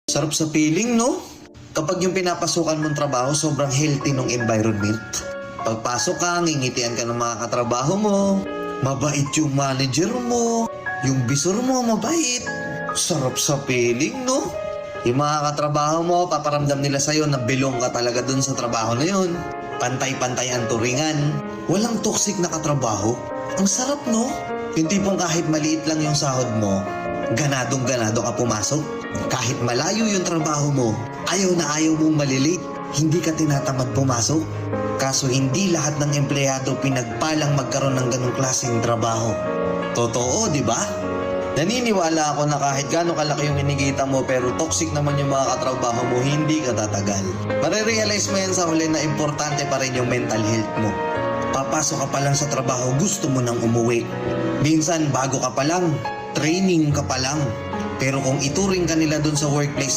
Sarap sa feeling, no? Kapag yung pinapasukan mong trabaho, sobrang healthy ng environment. Pagpasok ka, ngingitian ka ng mga katrabaho mo, mabait yung manager mo, yung bisor mo, mabait. Sarap sa feeling, no? Yung mga katrabaho mo, paparamdam nila sa'yo na belong ka talaga dun sa trabaho na yun. Pantay-pantay ang turingan. Walang toxic na katrabaho. Ang sarap, no? Yung tipong kahit maliit lang yung sahod mo, ganadong-ganado ka pumasok. Kahit malayo yung trabaho mo, ayaw na ayaw mong malilate. Hindi ka tinatamad pumasok. Kaso hindi lahat ng empleyado pinagpalang magkaroon ng ganong klaseng trabaho. Totoo, di ba? Naniniwala ako na kahit gaano kalaki yung inikita mo pero toxic naman yung mga katrabaho mo, hindi ka tatagal. Marirealize mo yan sa huli na importante pa rin yung mental health mo. Papasok ka pa lang sa trabaho, gusto mo nang umuwi. Minsan bago ka pa lang, training ka pa lang. Pero kung ituring ka nila dun sa workplace